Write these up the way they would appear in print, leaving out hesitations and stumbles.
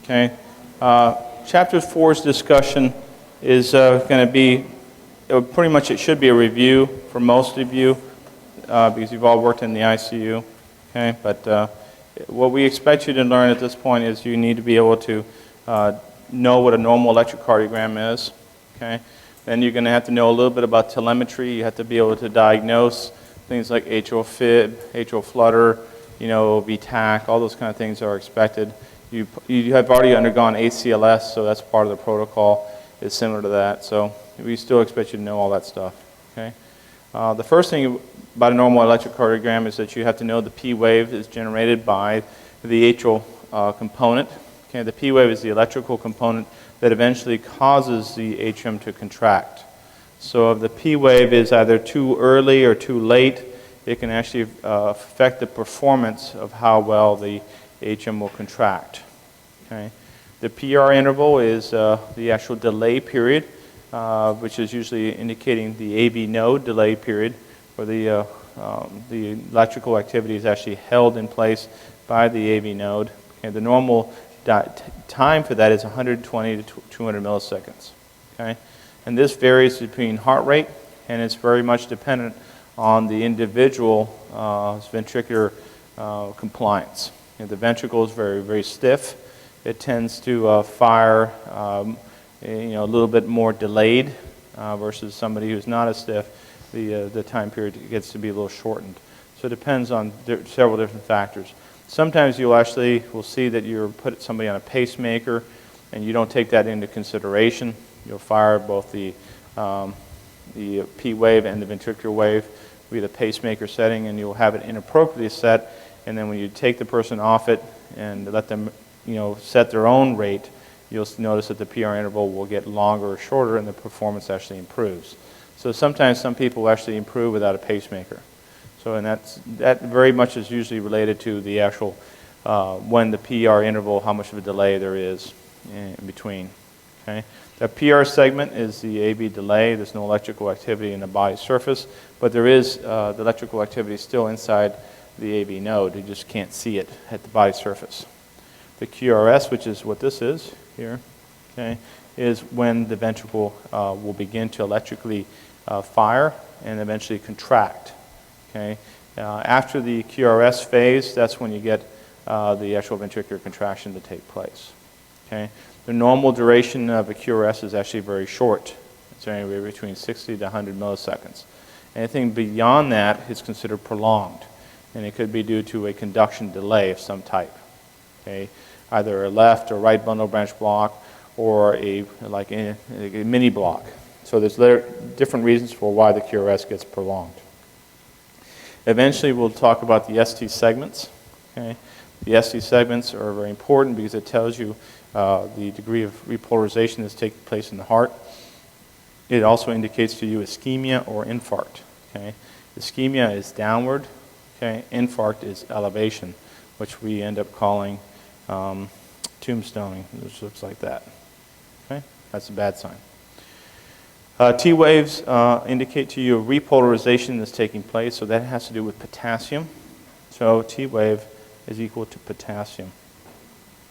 Okay. Chapter 4's discussion is going to be, pretty much it should be a review for most of you because you've all worked in the ICU. Okay. But what we expect you to learn at this point is you need to be able to know what a normal electrocardiogram is. Okay. Then you're going to have to know a little bit about telemetry. You have to be able to diagnose things like atrial fib, atrial flutter, VTAC, all those kind of things are expected. You have already undergone ACLS, so that's part of the protocol. It's similar to that, so we still expect you to know all that stuff. Okay. The first thing about a normal electrocardiogram is that you have to know the P wave is generated by the atrial component. Okay. The P wave is the electrical component that eventually causes the atrium to contract. So if the P wave is either too early or too late, it can actually affect the performance of how well the atrium will contract. Okay. The PR interval is the actual delay period, which is usually indicating the AV node delay period, where the electrical activity is actually held in place by the AV node. Okay. The normal time for that is 120 to 200 milliseconds. Okay. And this varies between heart rate, and it's very much dependent on the individual ventricular compliance. The ventricle is very, very stiff. It tends to fire a little bit more delayed versus somebody who's not as stiff. The time period gets to be a little shortened. So it depends on several different factors. Sometimes you will see that you're put somebody on a pacemaker and you don't take that into consideration. You'll fire both the P wave and the ventricular wave via the pacemaker setting, and you'll have it inappropriately set. And then when you take the person off it and let them, set their own rate, you'll notice that the PR interval will get longer or shorter, and the performance actually improves. So sometimes some people actually improve without a pacemaker. So, and that very much is usually related to the actual when the PR interval, how much of a delay there is in between. Okay. The PR segment is the AV delay. There's no electrical activity in the body surface, but there is the electrical activity still inside the AV node. You just can't see it at the body surface. The QRS, which is what this is here, okay, is when the ventricle will begin to electrically fire and eventually contract. Okay. After the QRS phase, that's when you get the actual ventricular contraction to take place. Okay. The normal duration of a QRS is actually very short. It's anywhere between 60 to 100 milliseconds. Anything beyond that is considered prolonged, and it could be due to a conduction delay of some type. Okay, either a left or right bundle branch block, or a mini block. So there's different reasons for why the QRS gets prolonged. Eventually, we'll talk about the ST segments. Okay, the ST segments are very important because it tells you the degree of repolarization that's taking place in the heart. It also indicates to you ischemia or infarct. Okay, ischemia is downward. Okay, infarct is elevation, which we end up calling tombstoning, which looks like that. Okay, that's a bad sign. T waves indicate to you a repolarization that's taking place, so that has to do with potassium. So T wave is equal to potassium.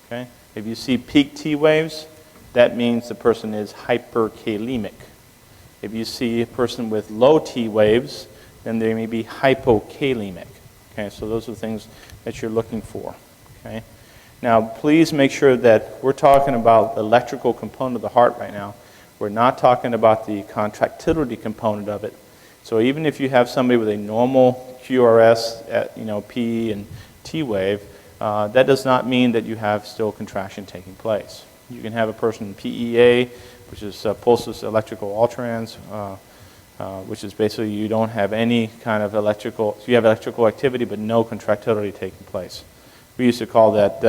Okay. If you see peak T waves, that means the person is hyperkalemic. If you see a person with low T waves, then they may be hypokalemic. Okay, so those are the things that you're looking for. Okay. Now, please make sure that we're talking about the electrical component of the heart right now. We're not talking about the contractility component of it. So even if you have somebody with a normal QRS at P and T wave, that does not mean that you have still contraction taking place. You can have a person in PEA, which is pulseless electrical alterans, which is basically you don't have any kind of electrical, so you have electrical activity but no contractility taking place. We used to call that,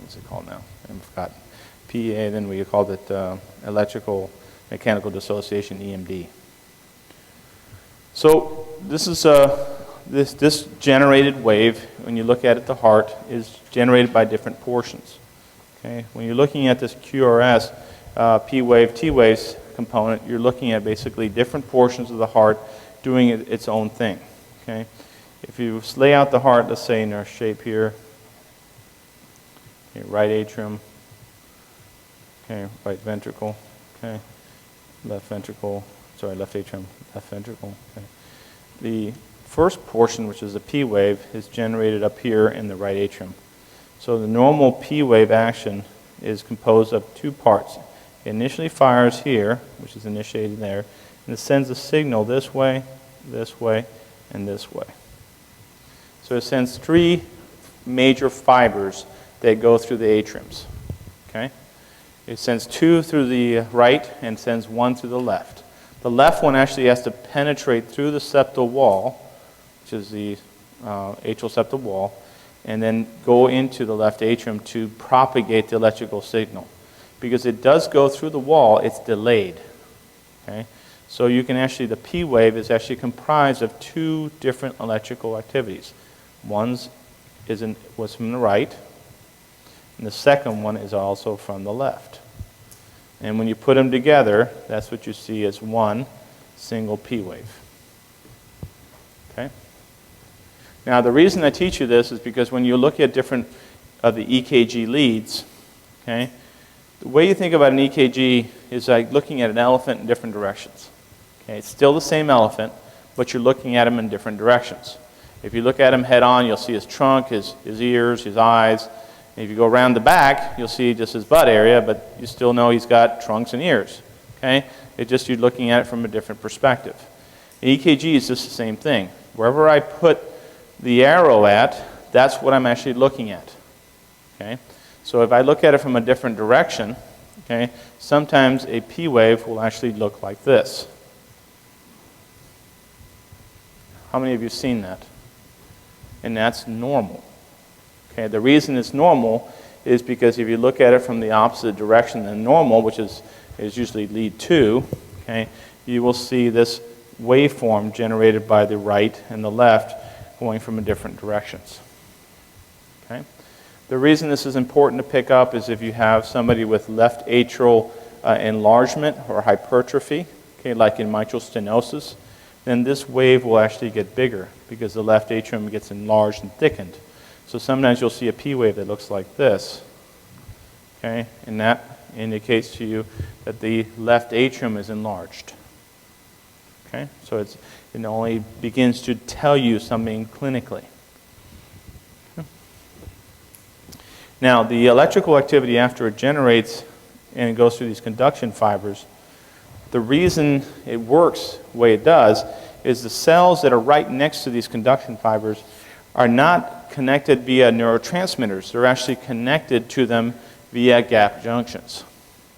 what's it called now? I forgot. PEA, then we called it electrical mechanical dissociation, EMD. So this is this generated wave, when you look at it, the heart, is generated by different portions. Okay? When you're looking at this QRS, P wave, T waves component, you're looking at basically different portions of the heart doing its own thing. Okay? If you lay out the heart, let's say in our shape here, Okay, right atrium. Okay, right ventricle. Okay, left ventricle. Sorry, left atrium, left ventricle. Okay. The first portion, which is the P wave, is generated up here in the right atrium. So the normal P wave action is composed of two parts. It initially fires here, which is initiated there, and it sends a signal this way, and this way. So it sends three major fibers that go through the atriums. Okay? It sends two through the right and sends one through the left. The left one actually has to penetrate through the septal wall, which is the atrial septal wall, and then go into the left atrium to propagate the electrical signal. Because it does go through the wall, it's delayed. Okay? So you can actually, the P wave is actually comprised of two different electrical activities. One was from the right, and the second one is also from the left. And when you put them together, that's what you see as one single P wave. Okay? Now, the reason I teach you this is because when you look at different of the EKG leads, okay, the way you think about an EKG is like looking at an elephant in different directions. Okay, it's still the same elephant, but you're looking at him in different directions. If you look at him head on, you'll see his trunk, his ears, his eyes. And if you go around the back, you'll see just his butt area, but you still know he's got trunks and ears. Okay? It's just you're looking at it from a different perspective. The EKG is just the same thing. Wherever I put the arrow at, that's what I'm actually looking at. Okay? So if I look at it from a different direction, okay, sometimes a P wave will actually look like this. How many of you have seen that? And that's normal. Okay, the reason it's normal is because if you look at it from the opposite direction than normal, which is usually lead 2, okay, you will see this waveform generated by the right and the left going from different directions. Okay? The reason this is important to pick up is if you have somebody with left atrial enlargement or hypertrophy, okay, like in mitral stenosis, then this wave will actually get bigger because the left atrium gets enlarged and thickened. So sometimes you'll see a P wave that looks like this, okay, and that indicates to you that the left atrium is enlarged. Okay, so it only begins to tell you something clinically. Okay. Now, the electrical activity after it generates and it goes through these conduction fibers, the reason it works the way it does is the cells that are right next to these conduction fibers are not connected via neurotransmitters. They're actually connected to them via gap junctions.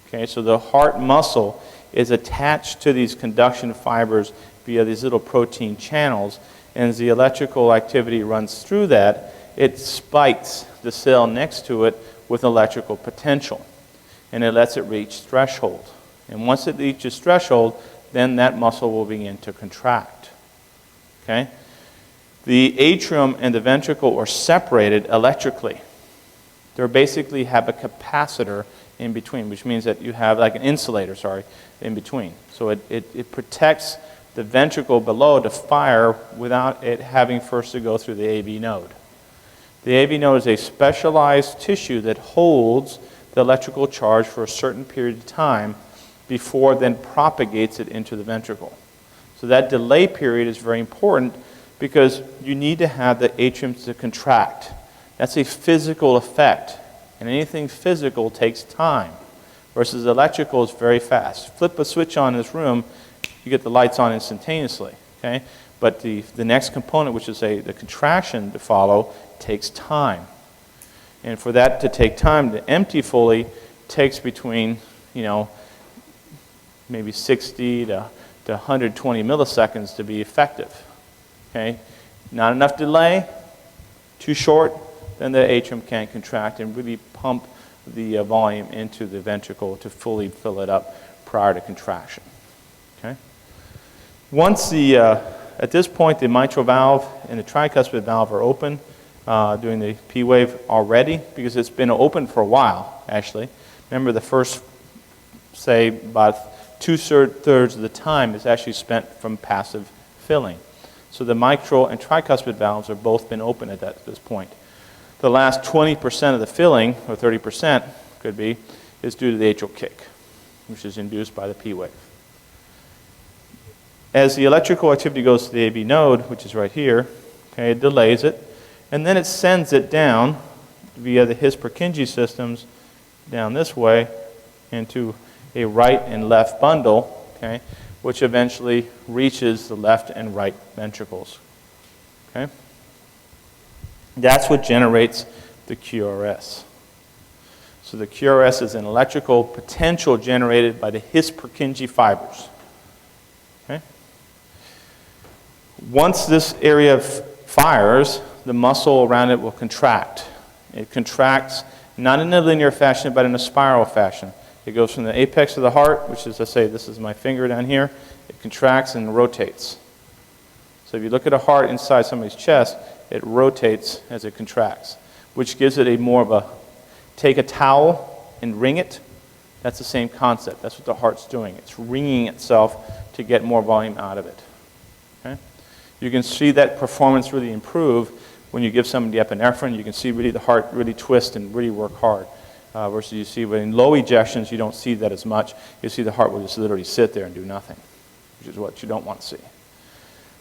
Okay, so the heart muscle is attached to these conduction fibers via these little protein channels, and as the electrical activity runs through that, it spikes the cell next to it with electrical potential, and it lets it reach threshold. And once it reaches threshold, then that muscle will begin to contract. Okay? The atrium and the ventricle are separated electrically. They basically have a capacitor in between, which means that you have like an insulator, in between. So it protects the ventricle below to fire without it having first to go through the AV node. The AV node is a specialized tissue that holds the electrical charge for a certain period of time before then propagates it into the ventricle. So that delay period is very important because you need to have the atrium to contract. That's a physical effect, and anything physical takes time, versus electrical is very fast. Flip a switch on in this room, you get the lights on instantaneously. Okay? But the next component, which is the contraction to follow, takes time. And for that to take time to empty fully takes between, maybe 60 to 120 milliseconds to be effective. Okay? Not enough delay, too short, then the atrium can't contract and really pump the volume into the ventricle to fully fill it up prior to contraction. Okay? Once at this point, the mitral valve and the tricuspid valve are open doing the P wave already because it's been open for a while, actually. Remember, the first, say, about 2/3 of the time is actually spent from passive filling. So the mitral and tricuspid valves have both been open at this point. The last 20% of the filling, or 30% could be, is due to the atrial kick, which is induced by the P wave. As the electrical activity goes to the AV node, which is right here, okay, it delays it, and then it sends it down via the His-Purkinje systems down this way into a right and left bundle, okay, which eventually reaches the left and right ventricles. Okay? That's what generates the QRS. So the QRS is an electrical potential generated by the His-Purkinje fibers. Okay? Once this area fires, the muscle around it will contract. It contracts not in a linear fashion, but in a spiral fashion. It goes from the apex of the heart, which is, let's say, this is my finger down here. It contracts and rotates. So if you look at a heart inside somebody's chest, it rotates as it contracts, which gives it a more of a, take a towel and wring it. That's the same concept. That's what the heart's doing. It's wringing itself to get more volume out of it. Okay? You can see that performance really improve when you give somebody epinephrine. You can see really the heart really twist and really work hard. Versus you see when in low ejections, you don't see that as much. You see the heart will just literally sit there and do nothing, which is what you don't want to see.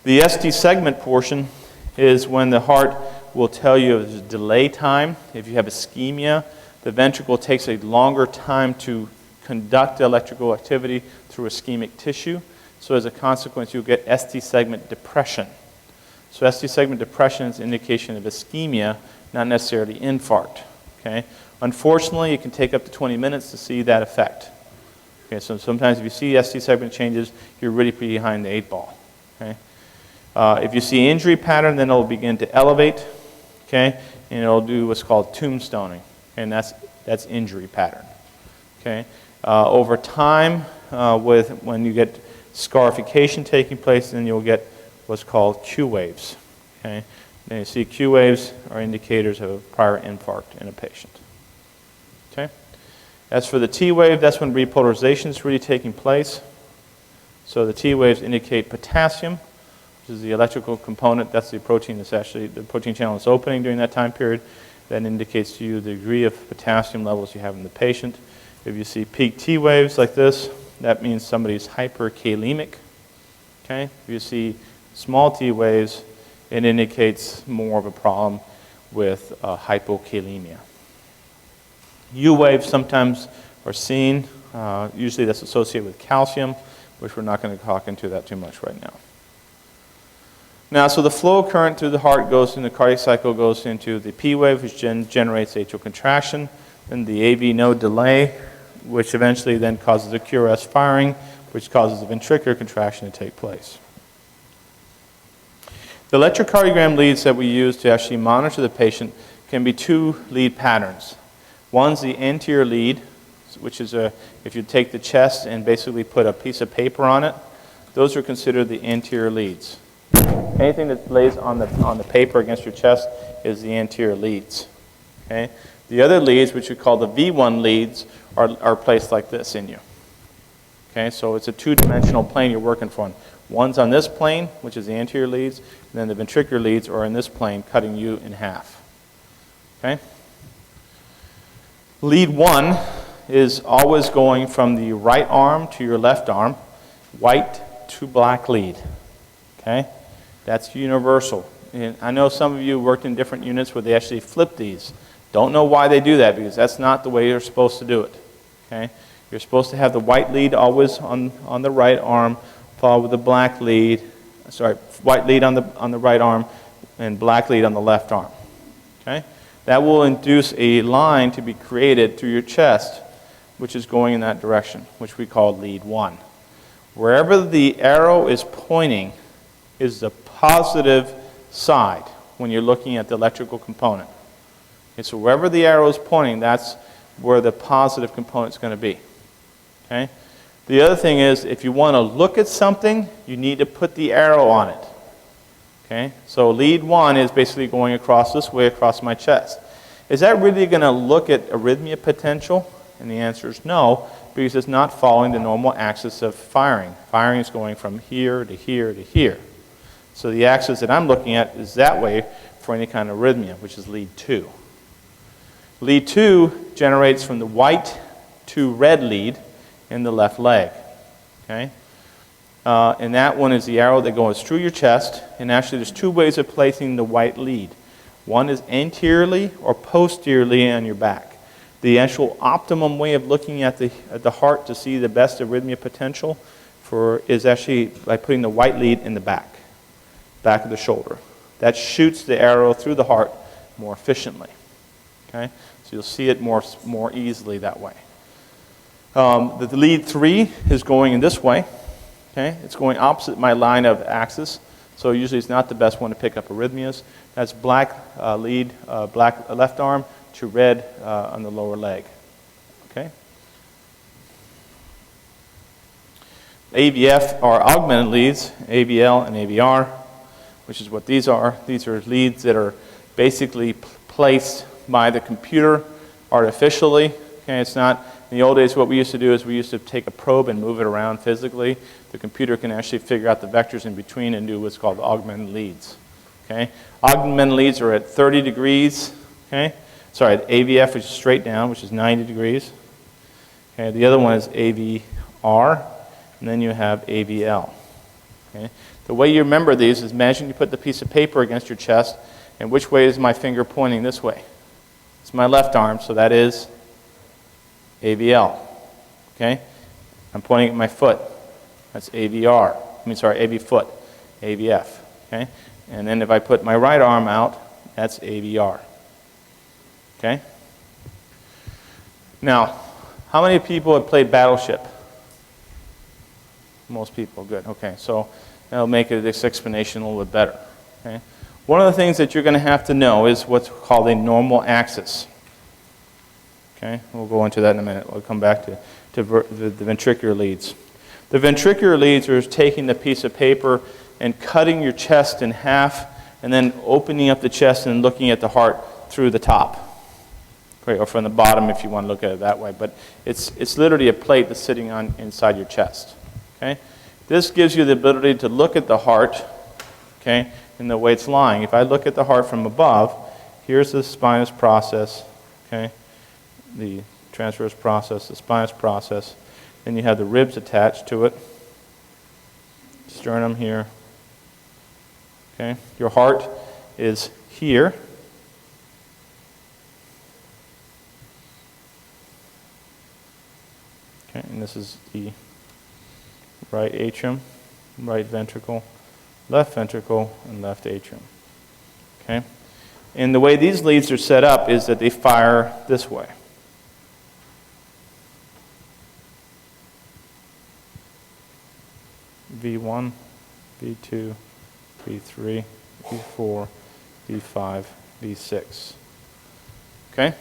The ST segment portion is when the heart will tell you there's a delay time. If you have ischemia, the ventricle takes a longer time to conduct electrical activity through ischemic tissue. So as a consequence, you'll get ST segment depression. So ST segment depression is an indication of ischemia, not necessarily infarct. Okay? Unfortunately, it can take up to 20 minutes to see that effect. Okay, so sometimes if you see ST segment changes, you're really behind the 8 ball. Okay? If you see injury pattern, then it'll begin to elevate, okay, and it'll do what's called tombstoning, and that's injury pattern. Okay? Over time, when you get scarification taking place, then you'll get what's called Q waves. Okay? And you see Q waves are indicators of a prior infarct in a patient. Okay? As for the T wave, that's when repolarization is really taking place. So the T waves indicate potassium, which is the electrical component. That's the protein that's actually, the protein channel is opening during that time period. That indicates to you the degree of potassium levels you have in the patient. If you see peak T waves like this, that means somebody's hyperkalemic. Okay? If you see small T waves, it indicates more of a problem with hypokalemia. U waves sometimes are seen. Usually that's associated with calcium, which we're not going to talk into that too much right now. Now, so the flow of current through the heart goes in the cardiac cycle, goes into the P wave, which generates atrial contraction, then the AV node delay, which eventually then causes a QRS firing, which causes a ventricular contraction to take place. The electrocardiogram leads that we use to actually monitor the patient can be 2 lead patterns. One's the anterior lead, which is if you take the chest and basically put a piece of paper on it, those are considered the anterior leads. Anything that lays on the paper against your chest is the anterior leads. Okay? The other leads, which we call the V1 leads, are placed like this in you. Okay? So it's a 2-dimensional plane you're working from. One's on this plane, which is the anterior leads, and then the ventricular leads are in this plane, cutting you in half. Okay? Lead 1 is always going from the right arm to your left arm, white to black lead. Okay? That's universal. And I know some of you worked in different units where they actually flip these. Don't know why they do that, because that's not the way you're supposed to do it. Okay? You're supposed to have the white lead always on the right arm, followed with the black lead, white lead on the right arm, and black lead on the left arm. Okay? That will induce a line to be created through your chest, which is going in that direction, which we call lead 1. Wherever the arrow is pointing is the positive side when you're looking at the electrical component. Okay, so wherever the arrow is pointing, that's where the positive component is going to be. Okay? The other thing is, if you want to look at something, you need to put the arrow on it. Okay? So lead 1 is basically going across this way, across my chest. Is that really going to look at arrhythmia potential? And the answer is no, because it's not following the normal axis of firing. Firing is going from here to here to here. So the axis that I'm looking at is that way for any kind of arrhythmia, which is lead 2. Lead 2 generates from the white to red lead in the left leg. Okay? And that one is the arrow that goes through your chest. And actually, there's two ways of placing the white lead. One is anteriorly or posteriorly on your back. The actual optimum way of looking at the heart to see the best arrhythmia potential is actually by putting the white lead in the back of the shoulder. That shoots the arrow through the heart more efficiently. Okay? So you'll see it more easily that way. The lead 3 is going in this way. Okay? It's going opposite my line of axis, so usually it's not the best one to pick up arrhythmias. That's black lead, black left arm to red on the lower leg. Okay? AVF are augmented leads, AVL and AVR, which is what these are. These are leads that are basically placed by the computer artificially. Okay, it's not, in the old days what we used to do is we used to take a probe and move it around physically. The computer can actually figure out the vectors in between and do what's called augmented leads. Okay? Augmented leads are at 30 degrees. Okay? Sorry, the AVF, which is straight down, which is 90 degrees. Okay, the other one is AVR, and then you have AVL. Okay? The way you remember these is imagine you put the piece of paper against your chest, and which way is my finger pointing this way? It's my left arm, so that is AVL. Okay? I'm pointing at my foot. That's AVR. AV foot, AVF. Okay? And then if I put my right arm out, that's AVR. Okay? Now, how many people have played Battleship? Most people, good. Okay, so that'll make this explanation a little bit better. Okay? One of the things that you're going to have to know is what's called a normal axis. Okay? We'll go into that in a minute. We'll come back to the ventricular leads. The ventricular leads are taking the piece of paper and cutting your chest in half and then opening up the chest and looking at the heart through the top. Okay, or from the bottom if you want to look at it that way. But it's literally a plate that's sitting on inside your chest. Okay? This gives you the ability to look at the heart, okay, in the way it's lying. If I look at the heart from above, here's the spinous process, okay, the transverse process, the spinous process. Then you have the ribs attached to it, sternum here. Okay, your heart is here. Okay, and this is the right atrium, right ventricle, left ventricle, and left atrium. Okay? And the way these leads are set up is that they fire this way. V1, V2, V3, V4, V5, V6. Okay?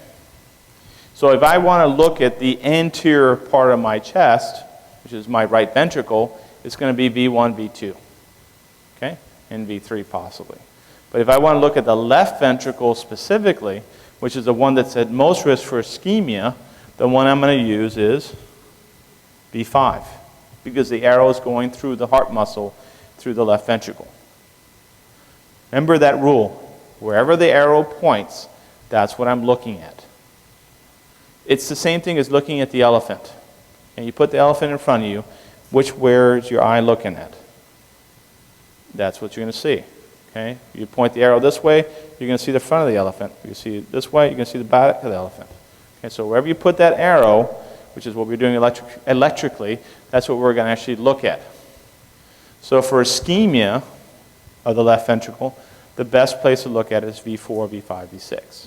So if I want to look at the anterior part of my chest, which is my right ventricle, it's going to be V1, V2, okay, and V3 possibly. But if I want to look at the left ventricle specifically, which is the one that's at most risk for ischemia, the one I'm going to use is V5, because the arrow is going through the heart muscle through the left ventricle. Remember that rule. Wherever the arrow points, that's what I'm looking at. It's the same thing as looking at the elephant. And you put the elephant in front of you, where is your eye looking at? That's what you're going to see. Okay? You point the arrow this way, you're going to see the front of the elephant. You see it this way, you're going to see the back of the elephant. Okay, so wherever you put that arrow, which is what we're doing electrically, that's what we're going to actually look at. So for ischemia of the left ventricle, the best place to look at is V4, V5, V6.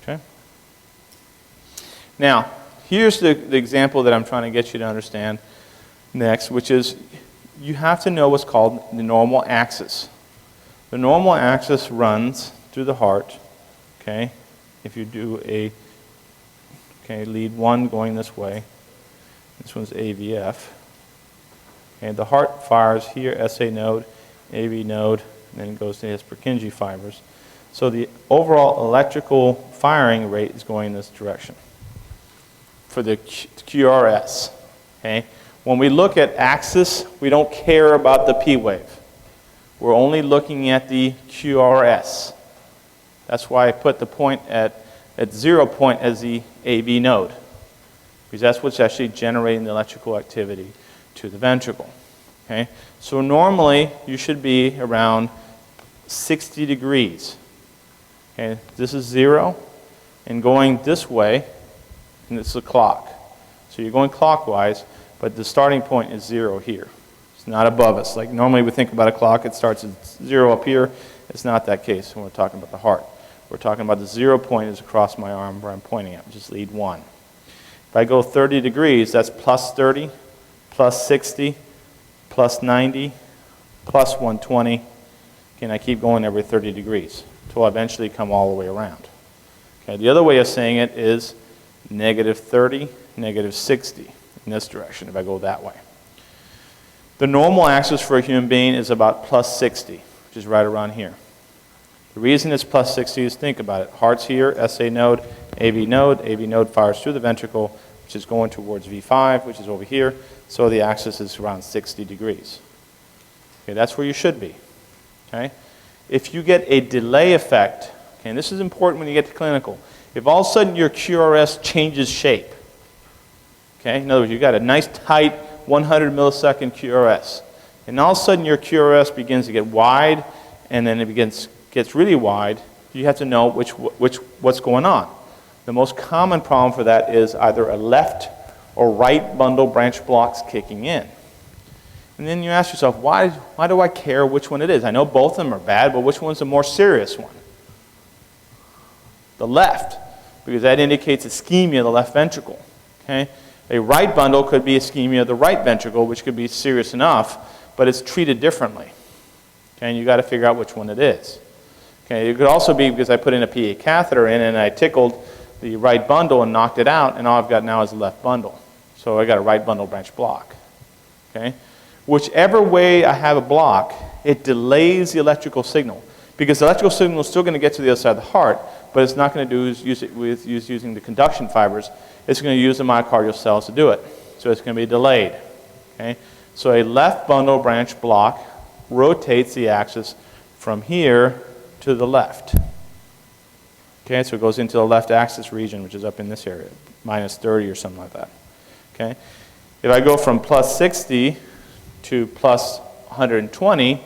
Okay? Now, here's the example that I'm trying to get you to understand next, which is you have to know what's called the normal axis. The normal axis runs through the heart, okay? If you do lead 1 going this way, this one's AVF. Okay, the heart fires here, SA node, AV node, and then it goes to his Purkinje fibers. So the overall electrical firing rate is going in this direction for the QRS. Okay? When we look at axis, we don't care about the P wave. We're only looking at the QRS. That's why I put the point at at 0 point as the AB node, because that's what's actually generating the electrical activity to the ventricle. Okay? So normally you should be around 60 degrees. Okay? This is 0, and going this way, and it's the clock. So you're going clockwise, but the starting point is 0 here. It's not above us. Like normally we think about a clock, it starts at 0 up here. It's not that case when we're talking about the heart. We're talking about the 0 point is across my arm where I'm pointing at, which is lead 1. If I go 30 degrees, that's plus 30, plus 60, plus 90, plus 120. And I keep going every 30 degrees until I eventually come all the way around. Okay, the other way of saying it is negative 30, negative 60 in this direction if I go that way. The normal axis for a human being is about plus 60, which is right around here. The reason it's plus 60 is think about it. Heart's here, SA node, AB node fires through the ventricle, which is going towards V5, which is over here, so the axis is around 60 degrees. Okay, that's where you should be. Okay? If you get a delay effect, okay, and this is important when you get to clinical, if all of a sudden your QRS changes shape, okay, in other words, you've got a nice tight 100 millisecond QRS, and all of a sudden your QRS begins to get wide, and then it gets really wide, you have to know what's going on. The most common problem for that is either a left or right bundle branch blocks kicking in. And then you ask yourself, why do I care which one it is? I know both of them are bad, but which one's the more serious one? The left, because that indicates ischemia of the left ventricle. Okay? A right bundle could be ischemia of the right ventricle, which could be serious enough, but it's treated differently. Okay? And you've got to figure out which one it is. Okay? It could also be because I put in a PA catheter in and I tickled the right bundle and knocked it out, and all I've got now is a left bundle. So I got a right bundle branch block. Okay? Whichever way I have a block, it delays the electrical signal, because the electrical signal is still going to get to the other side of the heart, but it's not going to do is use it with using the conduction fibers. It's going to use the myocardial cells to do it. So it's going to be delayed. Okay? So a left bundle branch block rotates the axis from here to the left. Okay, so it goes into the left axis region, which is up in this area, minus 30 or something like that. Okay? If I go from plus 60 to plus 120,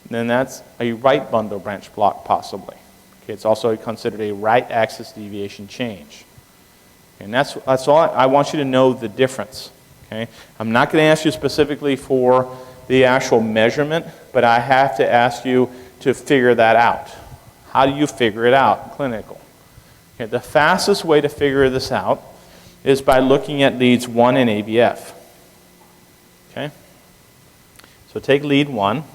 then that's a right bundle branch block possibly. Okay, it's also considered a right axis deviation change. And that's all I want you to know the difference. Okay? I'm not going to ask you specifically for the actual measurement, but I have to ask you to figure that out. How do you figure it out in clinical? Okay, the fastest way to figure this out is by looking at leads 1 and ABF. Okay? So take lead 1, and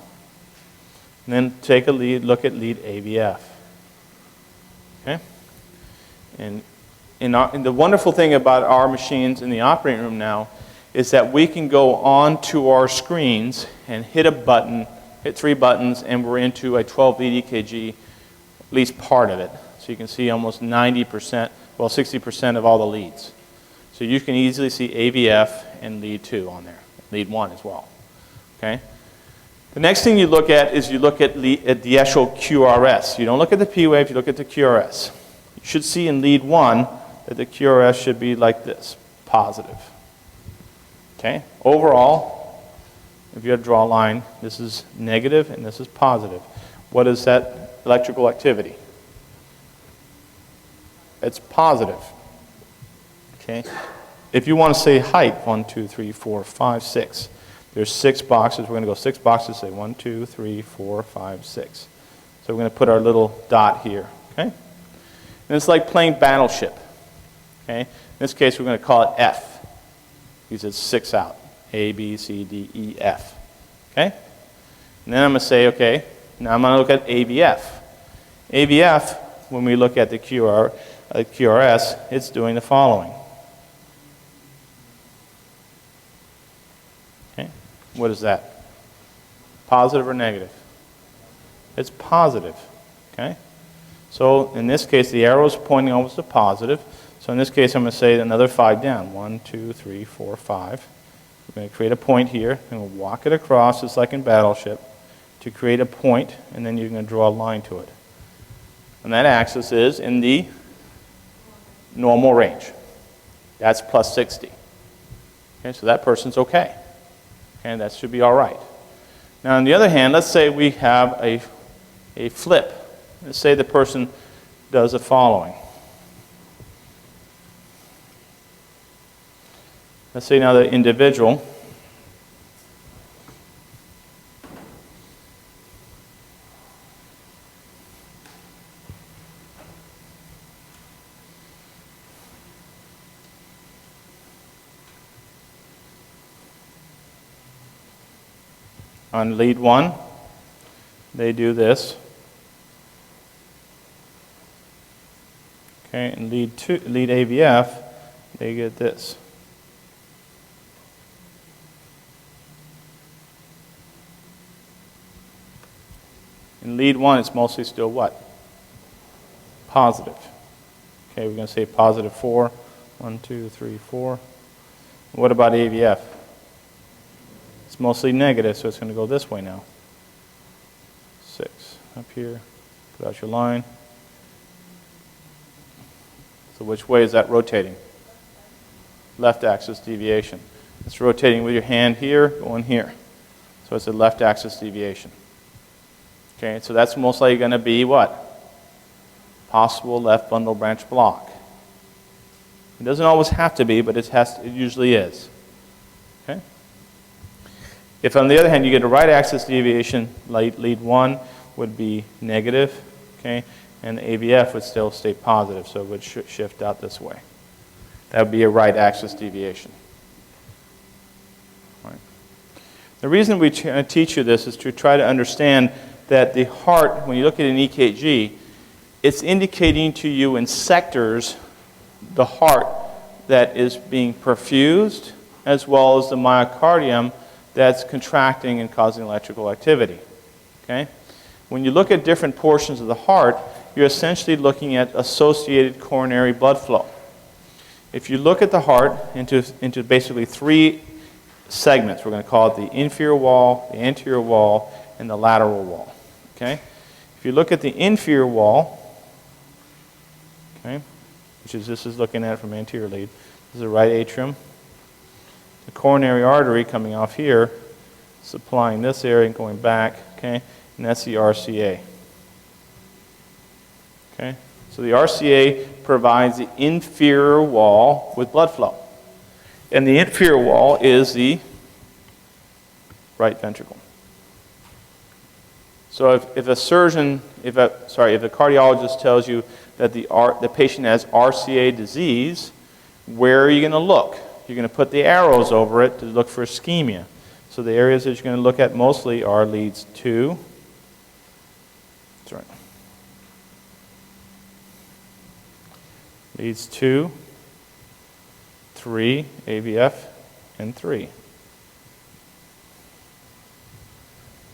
then take a look at lead ABF. Okay? And the wonderful thing about our machines in the operating room now is that we can go onto our screens and hit a button, hit 3 buttons, and we're into a 12 lead EKG, at least part of it. So you can see almost 90%, well 60% of all the leads. So you can easily see AVF and lead 2 on there, lead 1 as well. Okay? The next thing you look at is you look at the actual QRS. You don't look at the P wave, you look at the QRS. You should see in lead 1 that the QRS should be like this, positive. Okay? Overall, if you had to draw a line, this is negative and this is positive. What is that electrical activity? It's positive. Okay? If you want to say height, 1, 2, 3, 4, 5, 6. There's 6 boxes. We're going to go 6 boxes, say 1, 2, 3, 4, 5, 6. So we're going to put our little dot here. Okay? And it's like playing Battleship. Okay? In this case, we're going to call it F, because it's 6 out. A, B, C, D, E, F. Okay? And then I'm going to say, okay, now I'm going to look at ABF. ABF, when we look at the QRS, it's doing the following. Okay? What is that? Positive or negative? It's positive. Okay? So in this case, the arrow is pointing almost to positive. So in this case, I'm going to say another 5 down. 1, 2, 3, 4, 5. We're going to create a point here, and we'll walk it across, just like in Battleship, to create a point, and then you're going to draw a line to it. And that axis is in the normal range. That's plus 60. Okay, so that person's okay. And that should be all right. Now, on the other hand, let's say we have a flip. Let's say the person does the following. Let's say now the individual on lead 1, they do this. Okay, and lead AVF, they get this. In lead 1, it's mostly still what? Positive. Okay, we're going to say positive 4. 1, 2, 3, 4. What about AVF? It's mostly negative, so it's going to go this way now. 6 up here. Put out your line. So which way is that rotating? Left axis deviation. It's rotating with your hand here, going here. So it's a left axis deviation. Okay, so that's most likely going to be what? Possible left bundle branch block. It doesn't always have to be, but it usually is. Okay? If on the other hand you get a right axis deviation, lead 1 would be negative, okay, and the AVF would still stay positive, so it would shift out this way. That would be a right axis deviation. All right. The reason we teach you this is to try to understand that the heart, when you look at an EKG, it's indicating to you in sectors the heart that is being perfused as well as the myocardium that's contracting and causing electrical activity. Okay? When you look at different portions of the heart, you're essentially looking at associated coronary blood flow. If you look at the heart into basically 3 segments, we're going to call it the inferior wall, the anterior wall, and the lateral wall. Okay? If you look at the inferior wall, okay, this is looking at it from anterior lead. This is the right atrium. The coronary artery coming off here, supplying this area and going back, okay, and that's the RCA. Okay, so the RCA provides the inferior wall with blood flow, and the inferior wall is the right ventricle. So if a cardiologist tells you that the patient has RCA disease, where are you going to look? You're going to put the arrows over it to look for ischemia. So the areas that you're going to look at mostly are leads 2. That's right. Leads 2, 3, AVF, and 3.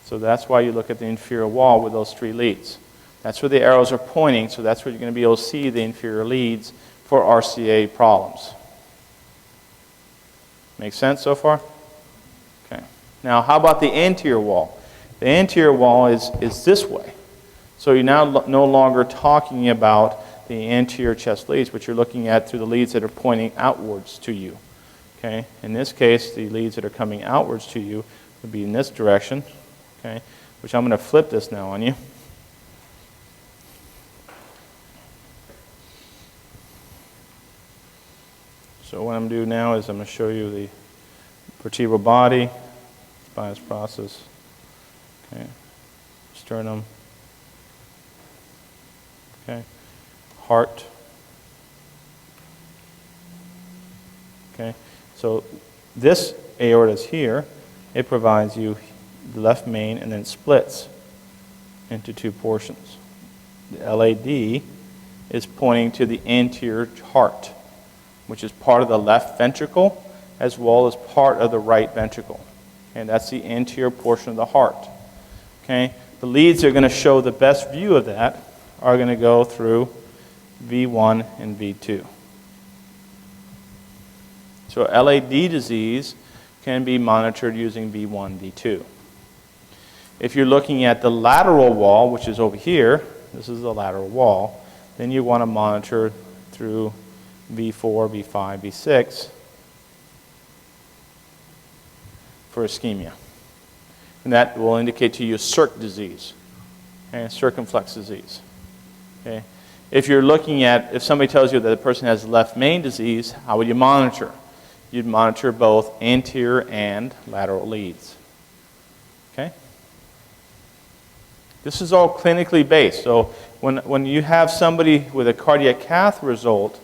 So that's why you look at the inferior wall with those 3 leads. That's where the arrows are pointing, so that's where you're going to be able to see the inferior leads for RCA problems. Make sense so far? Okay. Now, how about the anterior wall? The anterior wall is this way. So you're now no longer talking about the anterior chest leads, but you're looking at through the leads that are pointing outwards to you. Okay. In this case, the leads that are coming outwards to you would be in this direction. Okay. Which I'm going to flip this now on you. So what I'm going to do now is I'm going to show you the vertebral body, spinous process, okay, sternum, okay, heart, okay. So this aorta is here. It provides you the left main and then splits into 2 portions. The LAD is pointing to the anterior heart, which is part of the left ventricle as well as part of the right ventricle. And that's the anterior portion of the heart. Okay? The leads that are going to show the best view of that are going to go through V1 and V2. So LAD disease can be monitored using V1, V2. If you're looking at the lateral wall, which is over here, this is the lateral wall, then you want to monitor through V4, V5, V6 for ischemia. And that will indicate to you circ disease, okay, circumflex disease. Okay. If you're looking at, if somebody tells you that the person has left main disease, how would you monitor? You'd monitor both anterior and lateral leads. Okay? This is all clinically based. So when you have somebody with a cardiac cath result,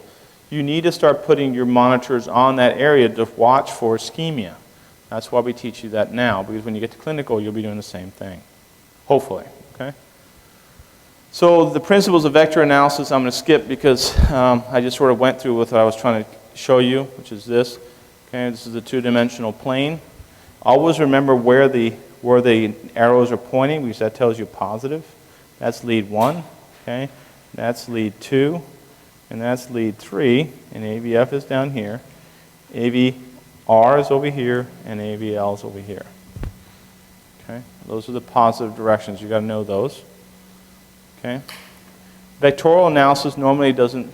you need to start putting your monitors on that area to watch for ischemia. That's why we teach you that now, because when you get to clinical, you'll be doing the same thing. Hopefully. Okay? So the principles of vector analysis I'm going to skip because I just sort of went through with what I was trying to show you, which is this. Okay, this is a two-dimensional plane. Always remember where the arrows are pointing, because that tells you positive. That's lead 1. Okay, that's lead 2, and that's lead 3. And AVF is down here. AVR is over here, and AVL is over here. Okay, those are the positive directions. You got to know those. Okay, vectorial analysis normally doesn't.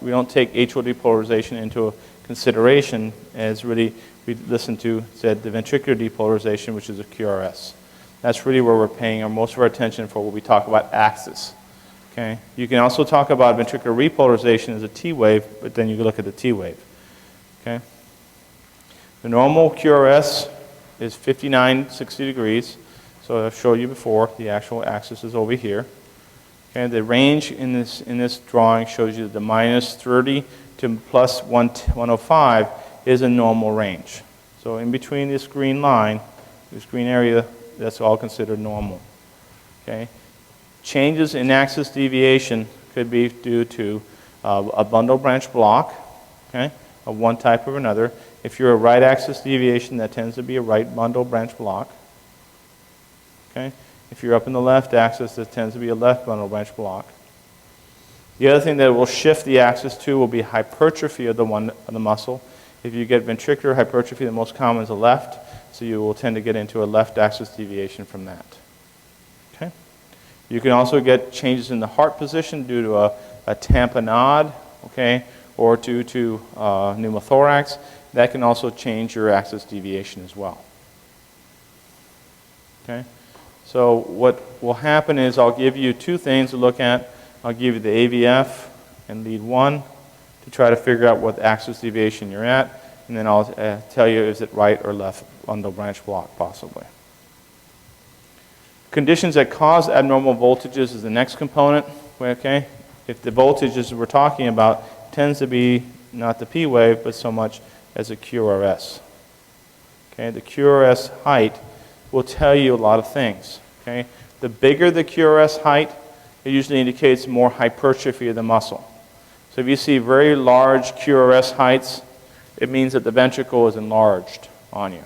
We don't take atrial depolarization into consideration, as really we listened to said the ventricular depolarization, which is a QRS. That's really where we're paying most of our attention for when we talk about axis. Okay, you can also talk about ventricular repolarization as a T wave, but then you look at the T wave. Okay, the normal QRS is 5960 degrees. So I've showed you before. The actual axis is over here. Okay, the range in this drawing shows you that the minus 30 to plus 105 is a normal range. So in between this green line, this green area, that's all considered normal. Okay, changes in axis deviation could be due to a bundle branch block, okay, of one type or another. If you're a right axis deviation, that tends to be a right bundle branch block. Okay. If you're up in the left axis, that tends to be a left bundle branch block. The other thing that will shift the axis to will be hypertrophy of the muscle. If you get ventricular hypertrophy, the most common is the left, so you will tend to get into a left axis deviation from that. Okay? You can also get changes in the heart position due to a tamponade, okay, or due to pneumothorax. That can also change your axis deviation as well. Okay? So what will happen is I'll give you two things to look at. I'll give you the AVF and lead 1 to try to figure out what axis deviation you're at, and then I'll tell you is it right or left bundle branch block possibly. Conditions that cause abnormal voltages is the next component. Okay? If the voltages we're talking about tends to be not the P wave, but so much as a QRS. Okay? The QRS height will tell you a lot of things. Okay? The bigger the QRS height, it usually indicates more hypertrophy of the muscle. So if you see very large QRS heights, it means that the ventricle is enlarged on you.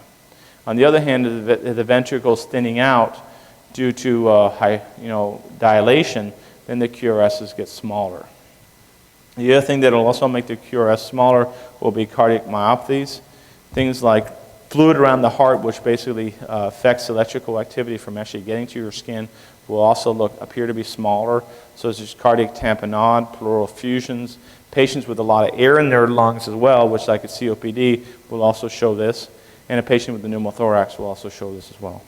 On the other hand, if the ventricle is thinning out due to dilation, then the QRSs get smaller. The other thing that will also make the QRS smaller will be cardiac myopathies. Things like fluid around the heart, which basically affects electrical activity from actually getting to your skin, will also appear to be smaller. So there's cardiac tamponade, pleural effusions. Patients with a lot of air in their lungs as well, which like a COPD, will also show this. And a patient with a pneumothorax will also show this as well.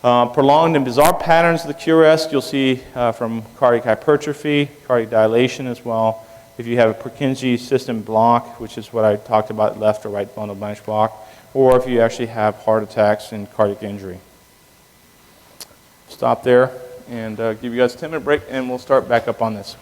Prolonged and bizarre patterns of the QRS you'll see from cardiac hypertrophy, cardiac dilation as well. If you have a Purkinje system block, which is what I talked about, left or right bundle branch block, or if you actually have heart attacks and cardiac injury. Stop there and give you guys a 10-minute break, and we'll start back up on this.